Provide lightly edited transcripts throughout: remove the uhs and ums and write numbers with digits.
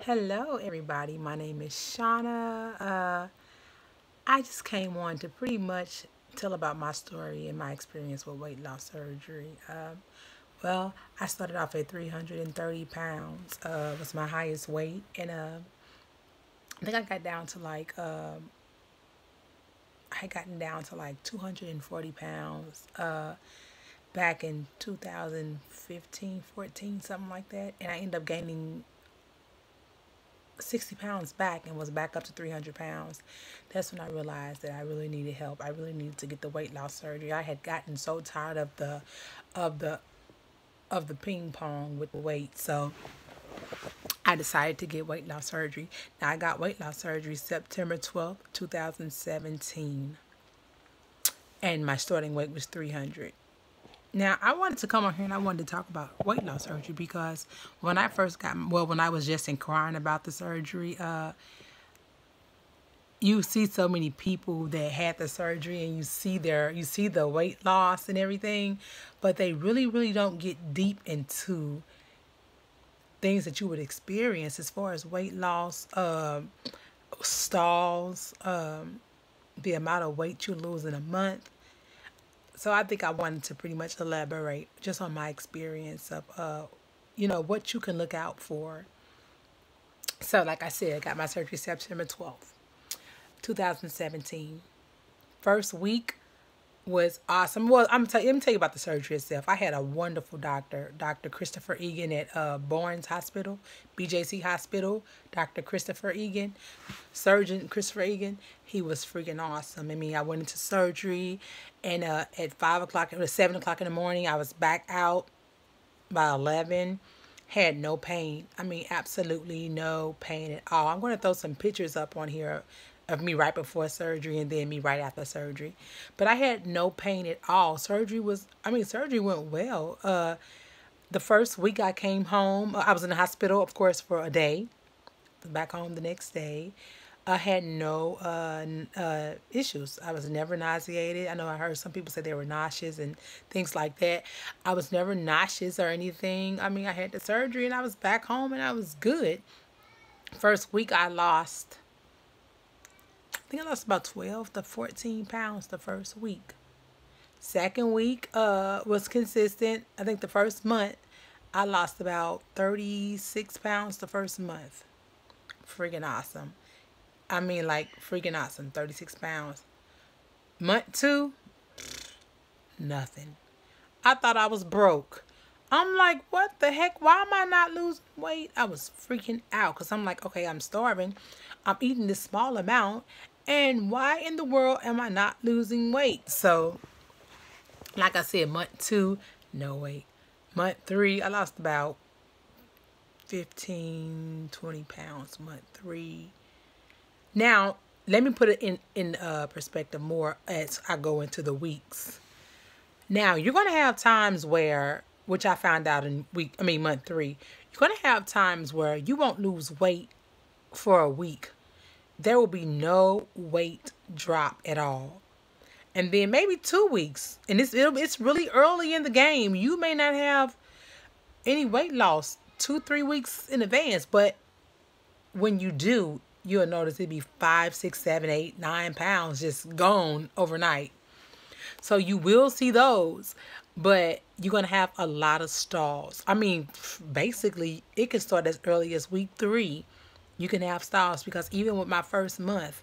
Hello, everybody. My name is Shauna. I just came on to pretty much tell about my story and my experience with weight loss surgery. Well, I started off at 330 pounds. Was my highest weight, and I think I got down to I had gotten down to like 240 pounds. Back in 2015, 14, something like that, and I ended up gaining 60 pounds back and was back up to 300 pounds. That's when I realized that I really needed help. I really needed to get the weight loss surgery. I had gotten so tired of of the the ping pong with the weight. So I decided to get weight loss surgery. Now I got weight loss surgery September 12th, 2017. And my starting weight was 300. Now, I wanted to come on here and I wanted to talk about weight loss surgery because when I first when I was just inquiring about the surgery, you see so many people that had the surgery and you see the weight loss and everything, but they really don't get deep into things that you would experience as far as weight loss, stalls, the amount of weight you lose in a month. So I think I wanted to pretty much elaborate just on my experience of, what you can look out for. So like I said, I got my surgery September 12th, 2017. First week was awesome. Well, let me tell you about the surgery itself. I had a wonderful doctor, Dr. Christopher Egan at Barnes Hospital, BJC Hospital. Dr. Christopher Egan, surgeon Christopher Egan. He was freaking awesome. I mean, I went into surgery, and at 5 o'clock, it was 7 o'clock in the morning. I was back out by 11. Had no pain. I mean, absolutely no pain at all. I'm going to throw some pictures up on here of me right before surgery and then me right after surgery. But I had no pain at all. Surgery went well. The first week I came home, I was in the hospital, of course, for a day. Back home the next day. I had no issues. I was never nauseated. I know I heard some people say they were nauseous and things like that. I was never nauseous or anything. I mean, I had the surgery and I was back home and I was good. First week I lost about 12 to 14 pounds the first week. Second week was consistent. I think the first month I lost about 36 pounds the first month. Freaking awesome. I mean, like, freaking awesome. 36 pounds. Month 2, nothing. I thought I was broke. I'm like, what the heck? Why am I not losing weight? I was freaking out because I'm like, okay, I'm starving. I'm eating this small amount. And why in the world am I not losing weight? So, like I said, month 2, no weight. Month 3, I lost about 15, 20 pounds. Month 3. Now, let me put it in perspective more as I go into the weeks. Now, you're going to have times where, which I found out in month 3, you're going to have times where you won't lose weight for a week. There will be no weight drop at all. And then maybe 2 weeks, and it's really early in the game. You may not have any weight loss 2-3 weeks in advance, but when you do, you'll notice it'd be 5, 6, 7, 8, 9 pounds just gone overnight. So you will see those, but you're going to have a lot of stalls. I mean, basically, it can start as early as week 3. You can have stalls because even with my first month,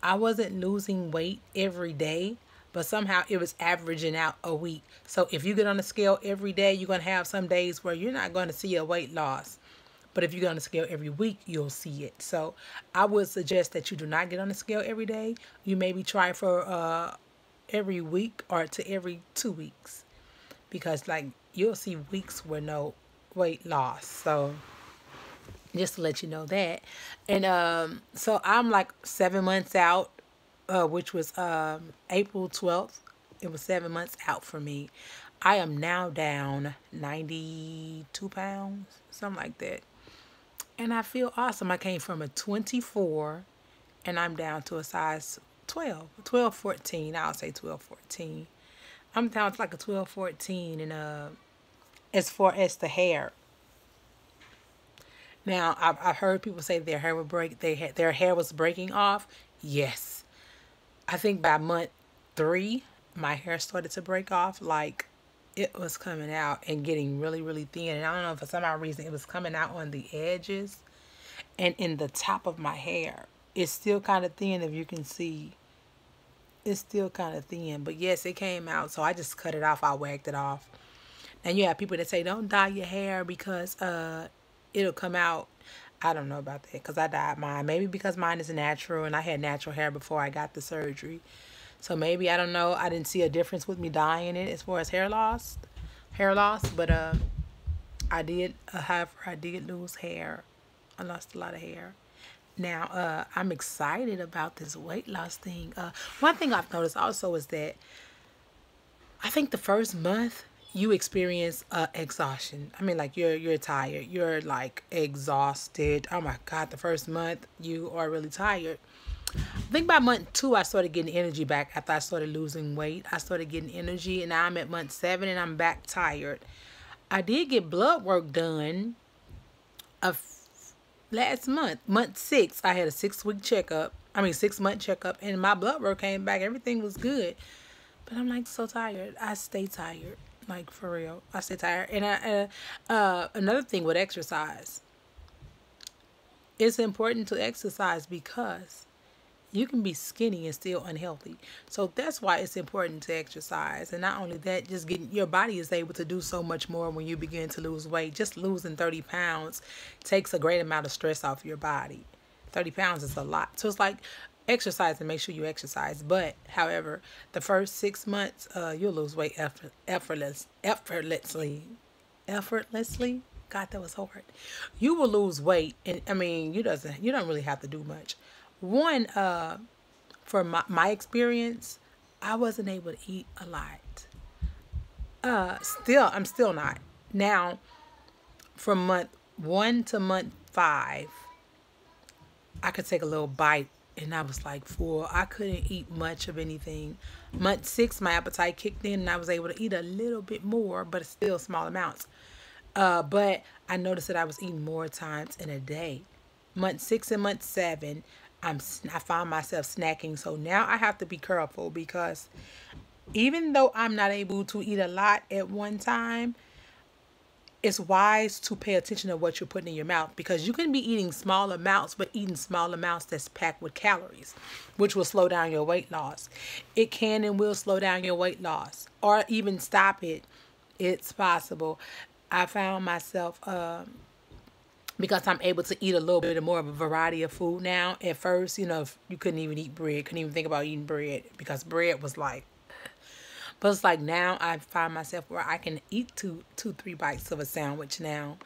I wasn't losing weight every day, but somehow it was averaging out a week. So if you get on the scale every day, you're going to have some days where you're not going to see a weight loss. But if you get on the scale every week, you'll see it. So I would suggest that you do not get on the scale every day. You maybe try for every week or to every 2 weeks. Because like you'll see weeks with no weight loss. So just to let you know that. And so I'm like 7 months out, which was April 12th. It was 7 months out for me. I am now down 92 pounds, something like that. And I feel awesome. I came from a 24 and I'm down to a size 12, 14. I'll say 12, 14. I'm down to like a 12, 14. And as far as the hair, Now, I've heard people say their hair would break, their hair was breaking off. Yes. I think by month 3, my hair started to break off. Like, it was coming out and getting really, really thin. And I don't know, for some odd reason, it was coming out on the edges and in the top of my hair. It's still kind of thin, if you can see. It's still kind of thin. But yes, it came out. So I just cut it off. I whacked it off. And you have people that say, don't dye your hair because it'll come out. I don't know about that because I dyed mine. Maybe because mine is natural and I had natural hair before I got the surgery. So maybe, I don't know. I didn't see a difference with me dyeing it as far as hair loss. But I did, however, I did lose hair. I lost a lot of hair. Now, I'm excited about this weight loss thing. One thing I've noticed also is that I think the first month you experience exhaustion. I mean, like, you're tired. You're like exhausted. Oh my God, the first month you are really tired. I think by month 2 I started getting energy back after I started losing weight. I started getting energy, and now I'm at month 7 and I'm back tired. I did get blood work done last month. Month 6, I had a 6-week checkup. I mean, 6-month checkup, and my blood work came back. Everything was good. But I'm like so tired. I stay tired. Like, for real. I stay tired. And another thing with exercise. It's important to exercise because you can be skinny and still unhealthy. So that's why it's important to exercise. And not only that, just getting your body is able to do so much more when you begin to lose weight. Just losing 30 pounds takes a great amount of stress off your body. 30 pounds is a lot. So it's like exercise, and make sure you exercise. But however, the first 6 months, you'll lose weight effortlessly. Effortlessly. God, that was hard. You will lose weight, and I mean, you don't really have to do much. One, for my experience, I wasn't able to eat a lot. I'm still not. Now, from month 1 to month 5, I could take a little bite and I was like full. I couldn't eat much of anything. Month 6, my appetite kicked in and I was able to eat a little bit more, but it's still small amounts. But I noticed that I was eating more times in a day. Month 6 and month 7, I found myself snacking. So now I have to be careful because even though I'm not able to eat a lot at one time, it's wise to pay attention to what you're putting in your mouth, because you can be eating small amounts, but eating small amounts that's packed with calories, which will slow down your weight loss. It can and will slow down your weight loss or even stop it. It's possible. I found myself, because I'm able to eat a little bit more of a variety of food now. At first, you couldn't even eat bread, couldn't even think about eating bread because bread was like, but it's like now I find myself where I can eat two, 3 bites of a sandwich now.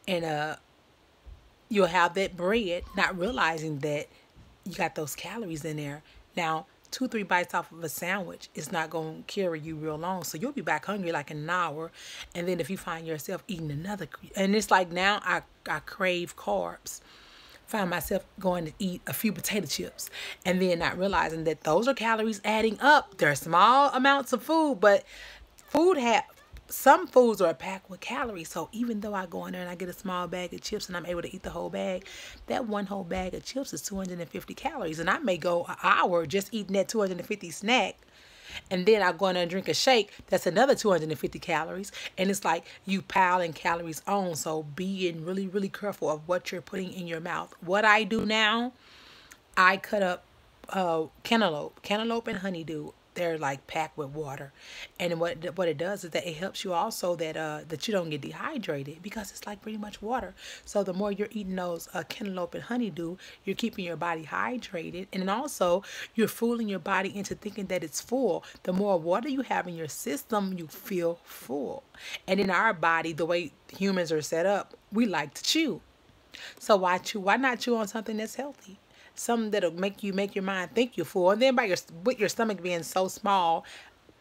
And you'll have that bread, not realizing that you got those calories in there. Now, 2, 3 bites off of a sandwich is not going to carry you real long. So you'll be back hungry like in an hour. And then if you find yourself eating another, and it's like now I crave carbs. Find myself going to eat a few potato chips and then not realizing that those are calories adding up. They're small amounts of food, but some foods are packed with calories. So even though I go in there and I get a small bag of chips and I'm able to eat the whole bag, that one whole bag of chips is 250 calories. And I may go an hour just eating that 250 snack. And then I go in there and drink a shake. That's another 250 calories. And it's like you piling calories on. So being really, really careful of what you're putting in your mouth. What I do now, I cut up cantaloupe and honeydew. They're like packed with water, and what it does is that it helps you also that you don't get dehydrated, because it's like pretty much water. So the more you're eating those cantaloupe and honeydew, you're keeping your body hydrated, and then also you're fooling your body into thinking that it's full. The more water you have in your system, you feel full. And in our body, the way humans are set up, we like to chew. So why chew? Why not chew on something that's healthy? Something that'll make your mind think you're full. And then with your stomach being so small,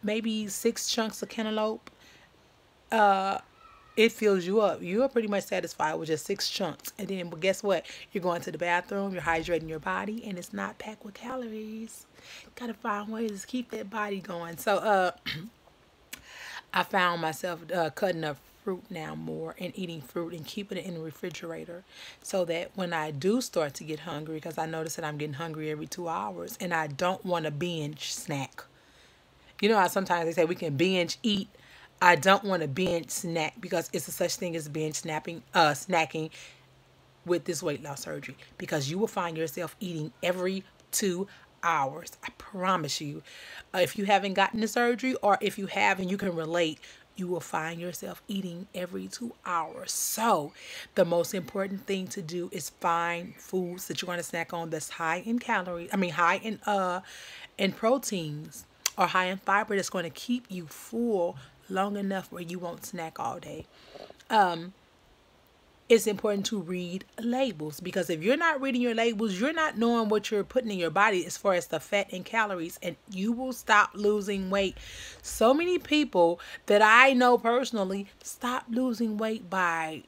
maybe 6 chunks of cantaloupe, it fills you up. You're pretty much satisfied with just 6 chunks. And then, but guess what? You're going to the bathroom, you're hydrating your body, and it's not packed with calories. Gotta find ways to keep that body going. So I found myself cutting up fruit now more, and eating fruit and keeping it in the refrigerator, so that when I do start to get hungry, because I notice that I'm getting hungry every 2 hours and I don't want to binge snack. You know how sometimes they say we can binge eat. I don't want to binge snack because it's a such thing as binge snacking with this weight loss surgery, because you will find yourself eating every 2 hours. I promise you. If you haven't gotten the surgery, or if you have and you can relate, you will find yourself eating every 2 hours. So the most important thing to do is find foods that you're going to snack on that's high in calories. I mean, high in proteins, or high in fiber, that's going to keep you full long enough where you won't snack all day. It's important to read labels, because if you're not reading your labels, you're not knowing what you're putting in your body as far as the fat and calories, and you will stop losing weight. So many people that I know personally stopped losing weight by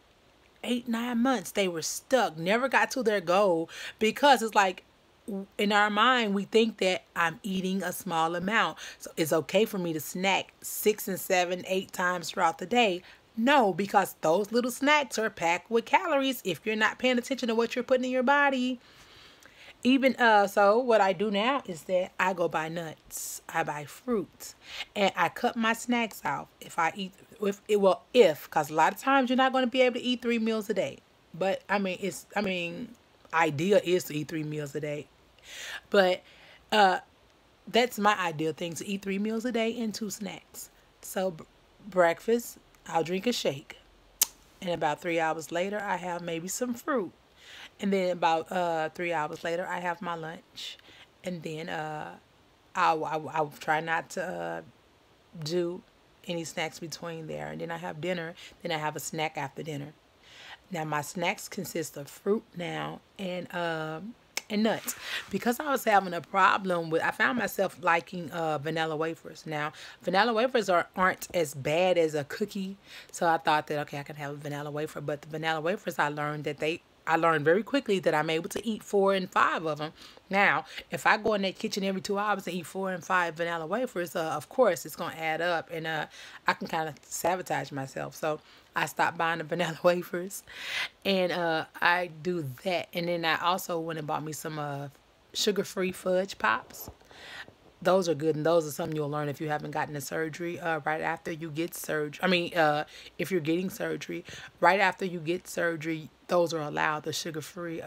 8, 9 months. They were stuck, never got to their goal, because it's like, in our mind, we think that I'm eating a small amount, so it's okay for me to snack 6 and 7, 8 times throughout the day. No, because those little snacks are packed with calories if you're not paying attention to what you're putting in your body. Even so what I do now is that I go buy nuts, I buy fruits, and I cut my snacks off. If I eat, because a lot of times you're not going to be able to eat 3 meals a day. But idea is to eat 3 meals a day. But that's my ideal thing, to eat 3 meals a day and 2 snacks. So breakfast, I'll drink a shake. And about 3 hours later, I have maybe some fruit. And then about 3 hours later, I have my lunch. And then I'll try not to do any snacks between there. And then I have dinner. Then I have a snack after dinner. Now, my snacks consist of fruit now and nuts, because I was having a problem with. I found myself liking vanilla wafers. Now, vanilla wafers aren't as bad as a cookie, so I thought that, okay, I can have a vanilla wafer. But the vanilla wafers, I learned very quickly that I'm able to eat 4 and 5 of them. Now, if I go in that kitchen every 2 hours and eat 4 and 5 vanilla wafers, of course it's gonna add up, and I can kind of sabotage myself. So I stopped buying the vanilla wafers, and I do that. And then I also went and bought me some sugar-free fudge pops. Those are good, and those are something you'll learn if you haven't gotten the surgery. Right after you get surgery, if you're getting surgery, right after you get surgery, those are allowed, the sugar-free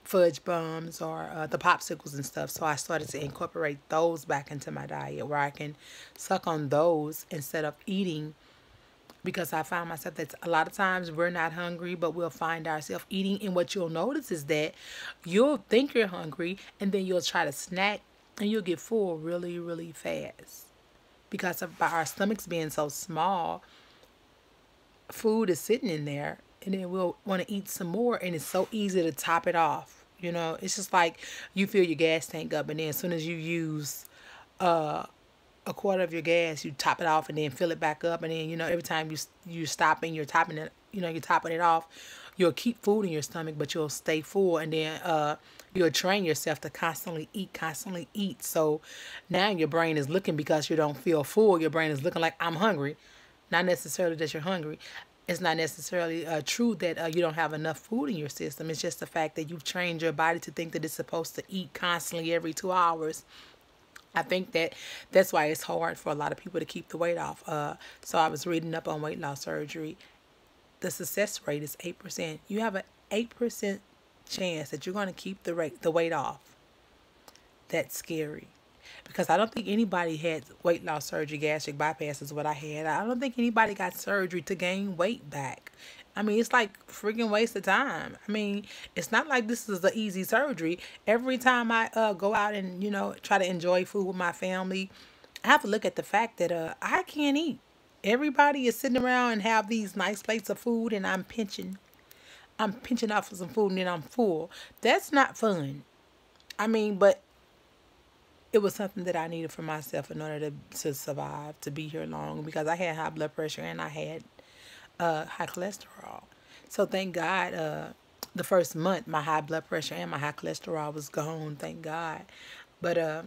fudge bombs, or the popsicles and stuff. So I started to incorporate those back into my diet, where I can suck on those instead of eating, because I found myself that a lot of times we're not hungry, but we'll find ourselves eating. And what you'll notice is that you'll think you're hungry, and then you'll try to snack, and you'll get full really, really fast. Because of our stomachs being so small, food is sitting in there, and then we'll want to eat some more, and it's so easy to top it off. It's just like you fill your gas tank up, and then as soon as you use a quarter of your gas, you top it off and then fill it back up, and then every time you stop and you're topping it, you're topping it off, you'll keep food in your stomach, but you'll stay full, and then you'll train yourself to constantly eat. So now your brain is looking, because you don't feel full, your brain is looking like, I'm hungry. Not necessarily that you're hungry. It's not necessarily true that you don't have enough food in your system. It's just the fact that you've trained your body to think that it's supposed to eat constantly every 2 hours. I think that's why it's hard for a lot of people to keep the weight off. So I was reading up on weight loss surgery. The success rate is 8%. You have an 8% chance that you're going to keep the weight off. That's scary. Because I don't think anybody had weight loss surgery. Gastric bypass is what I had. I don't think anybody got surgery to gain weight back. It's like freaking waste of time. It's not like this is an easy surgery. Every time I go out and, try to enjoy food with my family, I have to look at the fact that I can't eat. Everybody is sitting around and have these nice plates of food, and I'm pinching off of some food, and then I'm full. That's not fun. But it was something that I needed for myself in order to survive, to be here long, because I had high blood pressure and I had high cholesterol. So thank God, the first month my high blood pressure and my high cholesterol was gone, thank God. But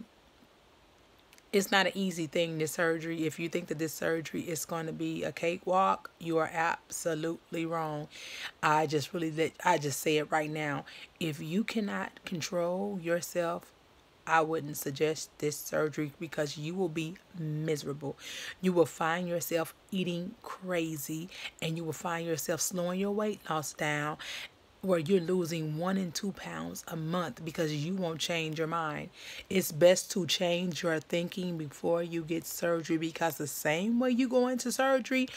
It's not an easy thing, this surgery. If you think that this surgery is going to be a cakewalk, you are absolutely wrong. I just say it right now. If you cannot control yourself, I wouldn't suggest this surgery because you will be miserable. You will find yourself eating crazy and you will find yourself slowing your weight loss down where you're losing 1 and 2 pounds a month because you won't change your mind. It's best to change your thinking before you get surgery because the same way you go into surgery,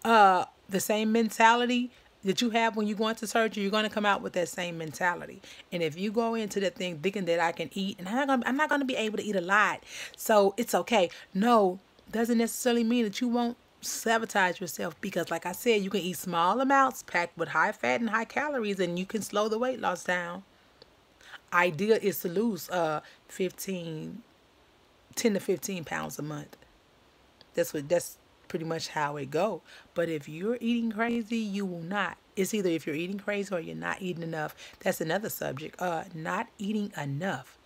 the same mentality that you have when you go into surgery, you're going to come out with that same mentality. And if you go into the thing thinking that I can eat and I'm not going to be able to eat a lot, so it's okay. No, doesn't necessarily mean that you won't sabotage yourself because like I said, you can eat small amounts packed with high fat and high calories and you can slow the weight loss down. Idea is to lose 15 10 to 15 pounds a month. That's pretty much how it go. But if you're eating crazy, you will not. It's either if you're eating crazy or you're not eating enough. That's another subject. Not eating enough.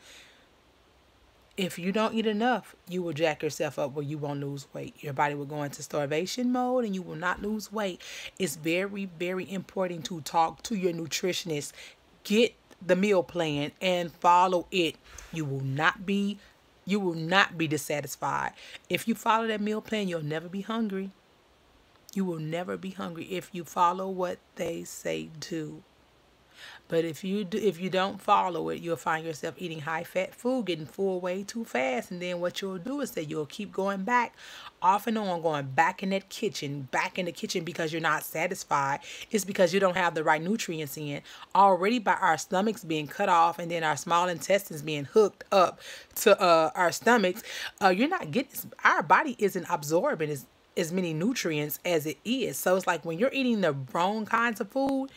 If you don't eat enough, you will jack yourself up where you won't lose weight. Your body will go into starvation mode and you will not lose weight. It's very, very important to talk to your nutritionist. Get the meal plan and follow it. You will not be dissatisfied. If you follow that meal plan, you'll never be hungry. You will never be hungry if you follow what they say do. But if you don't follow it, you'll find yourself eating high fat food, getting full way too fast, and then what you'll do is that you'll keep going back, off and on, going back in the kitchen because you're not satisfied. It's because you don't have the right nutrients in. Already by our stomachs being cut off and then our small intestines being hooked up to our stomachs, you're not getting. Our body isn't absorbing as many nutrients as it is. So it's like when you're eating the wrong kinds of food,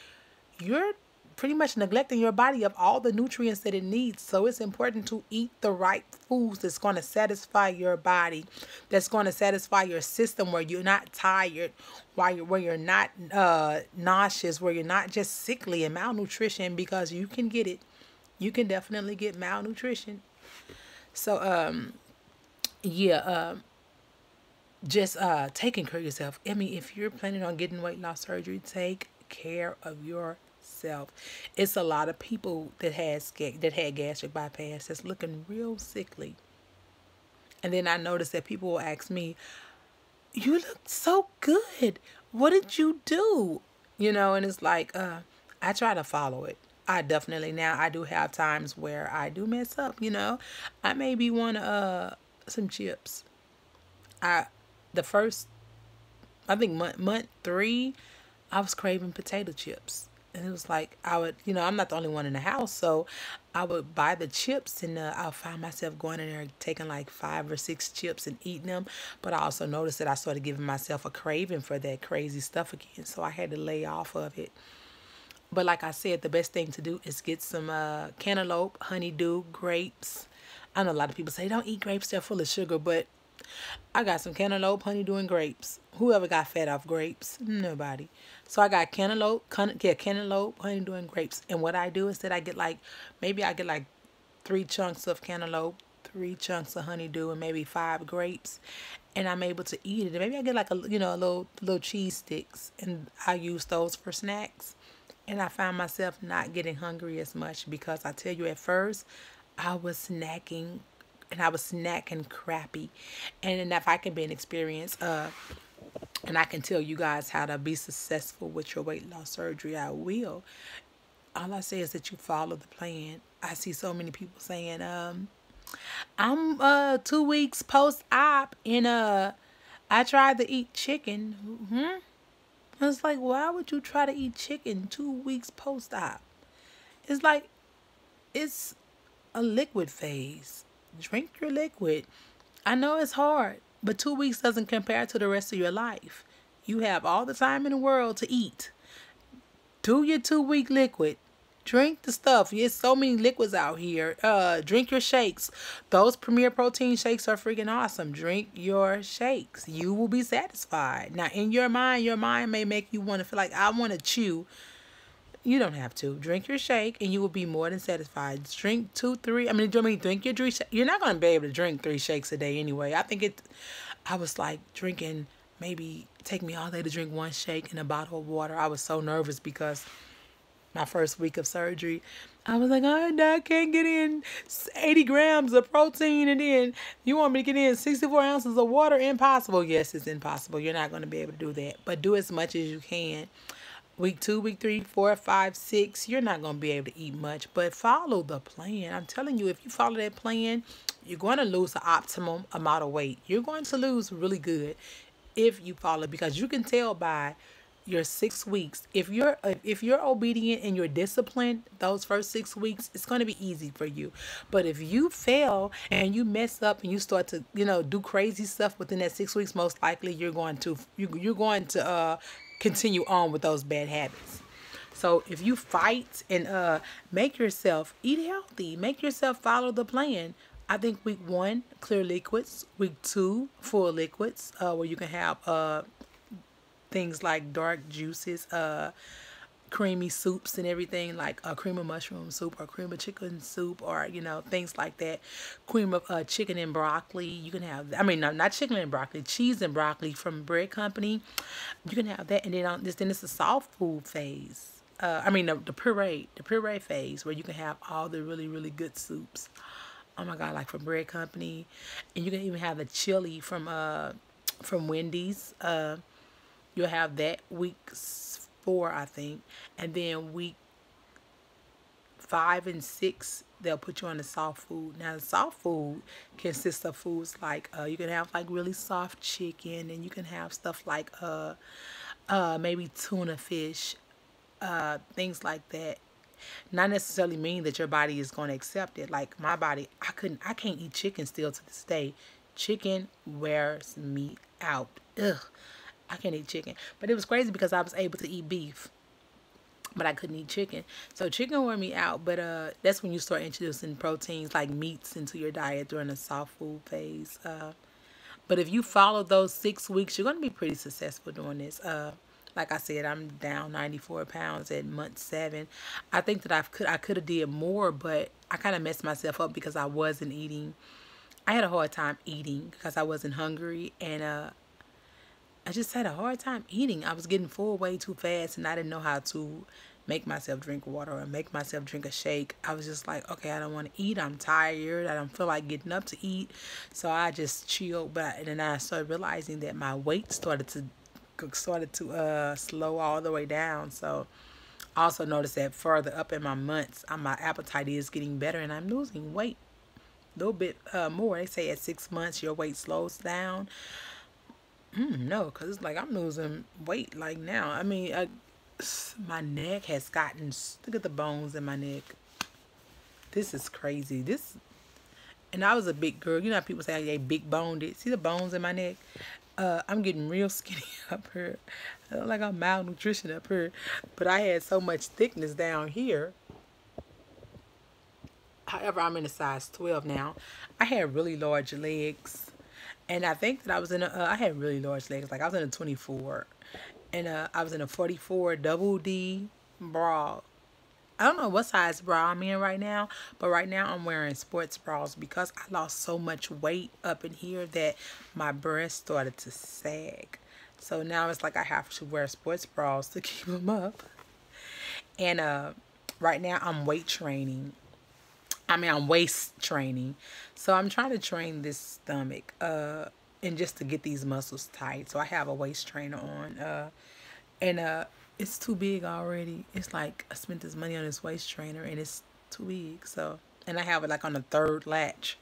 you're pretty much neglecting your body of all the nutrients that it needs. So it's important to eat the right foods that's going to satisfy your body, that's going to satisfy your system, where you're not tired, where you're not nauseous, where you're not just sickly and malnutrition, because you can get it. You can definitely get malnutrition. So just taking care of yourself. I mean, if you're planning on getting weight loss surgery, take care of yourself. It's a lot of people that had gastric bypass that's looking real sickly. And then I noticed that people will ask me, "You look so good. What did you do?" And it's like, I try to follow it. I definitely, now I do have times where I do mess up. I maybe want some chips. The first, I think month 3, I was craving potato chips. And it was like, I'm not the only one in the house, so I would buy the chips and I'll find myself going in there taking like 5 or 6 chips and eating them. But I also noticed that I started giving myself a craving for that crazy stuff again, so I had to lay off of it. But like I said, the best thing to do is get some cantaloupe, honeydew, grapes. I know a lot of people say don't eat grapes, they're full of sugar, but I got some cantaloupe, honeydew, and grapes. Whoever got fat off grapes? Nobody. So I got cantaloupe, honeydew, and grapes. And what I do is that I get like 3 chunks of cantaloupe, 3 chunks of honeydew, and maybe 5 grapes. And I'm able to eat it. And maybe I get like a little cheese sticks, and I use those for snacks. And I find myself not getting hungry as much because I tell you, at first I was snacking. And I was snacking crappy. And if I can be an experience, and I can tell you guys how to be successful with your weight loss surgery, I will. All I say is that you follow the plan. I see so many people saying, I'm 2 weeks post-op and I tried to eat chicken. It's like, why would you try to eat chicken 2 weeks post-op? It's like, it's a liquid phase. Drink your liquid. I know it's hard, but 2 weeks doesn't compare to the rest of your life. You have all the time in the world to eat. Do your 2-week liquid. Drink the stuff. There's so many liquids out here. Drink your shakes. Those Premier Protein shakes are freaking awesome. Drink your shakes. You will be satisfied. Now, in your mind may make you want to feel like, I want to chew. You don't have to. Drink your shake and you will be more than satisfied. Drink two, three. Drink your 3. You're not going to be able to drink 3 shakes a day anyway. I was like drinking, maybe take me all day to drink 1 shake and a bottle of water. I was so nervous because my first week of surgery, I was like, I can't get in 80 grams of protein, and then you want me to get in 64 ounces of water? Impossible. Yes, it's impossible. You're not going to be able to do that. But do as much as you can. Week 2, week 3, 4, 5, 6, you're not going to be able to eat much. But follow the plan. I'm telling you, if you follow that plan, you're going to lose the optimum amount of weight. You're going to lose really good if you follow, because you can tell by your 6 weeks. If you're obedient and you're disciplined, those first 6 weeks, it's going to be easy for you. But if you fail and you mess up and you start to do crazy stuff within that 6 weeks, most likely you're going to continue on with those bad habits. So if you fight and make yourself eat healthy, make yourself follow the plan. I think week 1, clear liquids. Week 2, full liquids, where you can have things like dark juices, creamy soups and everything, like a cream of mushroom soup or cream of chicken soup, or things like that. Cream of chicken and broccoli. You can have, no, not chicken and broccoli, cheese and broccoli from Bread Company. You can have that, and then it's the soft food phase. The puree phase, where you can have all the really, really good soups. Oh my God, like from Bread Company. And you can even have the chili from Wendy's. You'll have that week 4, I think. And then week 5 and 6, they'll put you on the soft food. Now, the soft food consists of foods like, you can have like really soft chicken, and you can have stuff like maybe tuna fish, things like that. Not necessarily mean that your body is going to accept it. Like my body, I can't eat chicken still to this day. Chicken wears me out. Ugh. I can't eat chicken. But it was crazy because I was able to eat beef, but I couldn't eat chicken. So chicken wore me out. But that's when you start introducing proteins like meats into your diet during the soft food phase. But if you follow those 6 weeks, you're going to be pretty successful doing this. Like I said, I'm down 94 pounds at month 7. I think that I could have did more, but I kind of messed myself up because I wasn't eating. I had a hard time eating because I wasn't hungry, and I just had a hard time eating. I was getting full way too fast, and I didn't know how to make myself drink water or make myself drink a shake. I was just like, okay, I don't want to eat. I'm tired. I don't feel like getting up to eat. So I just chilled. And then I started realizing that my weight started to slow all the way down. So I also noticed that further up in my months, my appetite is getting better, and I'm losing weight a little bit more. They say at 6 months your weight slows down. No, because it's like I'm losing weight like now. My neck has gotten, look at the bones in my neck. This is crazy. And I was a big girl. You know how people say they big boned it. See the bones in my neck? I'm getting real skinny up here. I look like I'm malnutrition up here. But I had so much thickness down here. However, I'm in a size 12 now. I had really large legs. And I think that I was I had really large legs. Like I was in a 24. And I was in a 44 double D bra. I don't know what size bra I'm in right now. But right now I'm wearing sports bras because I lost so much weight up in here that my breasts started to sag. So now it's like I have to wear sports bras to keep them up. And right now I'm weight training. I'm waist training. So I'm trying to train this stomach and just to get these muscles tight. So I have a waist trainer on. And it's too big already. It's like I spent this money on this waist trainer and it's too big. So, and I have it like on the 3rd latch.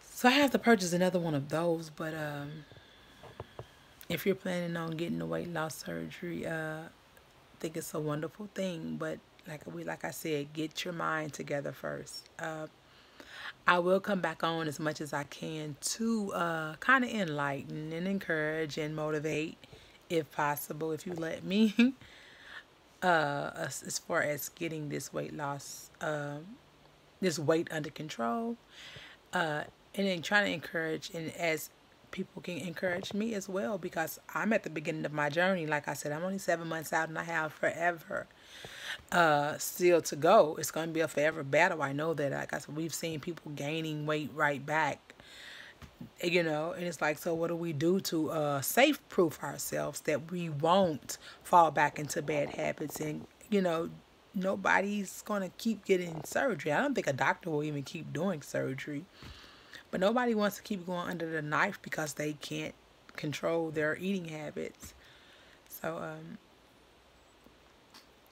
So I have to purchase another one of those. But if you're planning on getting the weight loss surgery, I think it's a wonderful thing. But like I said, get your mind together first. I will come back on as much as I can to kind of enlighten and encourage and motivate, if possible, if you let me, as far as getting this weight loss, this weight under control, and then trying to encourage and as people can encourage me as well, because I'm at the beginning of my journey. Like I said, I'm only 7 months out and I have forever still to go. It's going to be a forever battle. I know that. Like I said, we've seen people gaining weight right back, and it's like, so what do we do to safe proof ourselves that we won't fall back into bad habits? And nobody's going to keep getting surgery. I don't think a doctor will even keep doing surgery, but nobody wants to keep going under the knife because they can't control their eating habits. So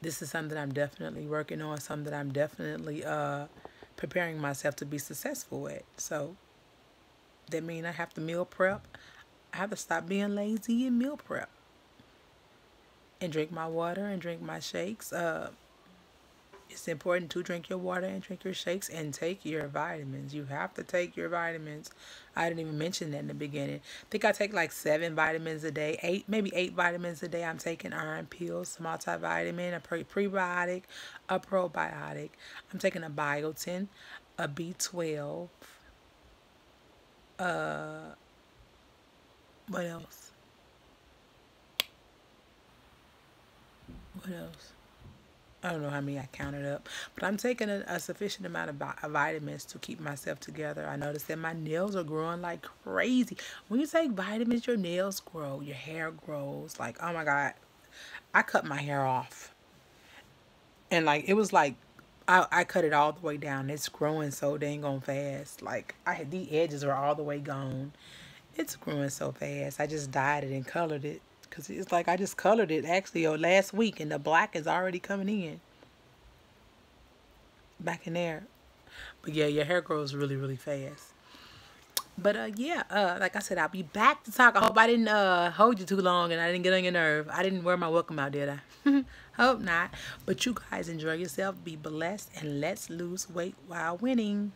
this is something I'm definitely working on, something I'm definitely preparing myself to be successful at. So that means I have to meal prep. I have to stop being lazy and meal prep. And drink my water and drink my shakes. It's important to drink your water and drink your shakes and take your vitamins. You have to take your vitamins. I didn't even mention that in the beginning. I think I take like 7 vitamins a day, maybe 8 vitamins a day. I'm taking iron pills, multivitamin, a prebiotic, a probiotic. I'm taking a biotin, a B12. What else? What else? I don't know how many I counted up, but I'm taking a sufficient amount of vitamins to keep myself together. I noticed that my nails are growing like crazy. When you take vitamins, your nails grow, your hair grows. Like, oh my God, I cut my hair off. And like, it was like, I cut it all the way down. It's growing so dang on fast. Like, the edges are all the way gone. It's growing so fast. I just dyed it and colored it. Because it's like I just colored it actually last week, and the black is already coming in. Back in there. But yeah, your hair grows really, really fast. But yeah, like I said, I'll be back to talk. I hope I didn't hold you too long and I didn't get on your nerve. I didn't wear my welcome out, did I? Hope not. But you guys enjoy yourself, be blessed, and let's lose weight while winning.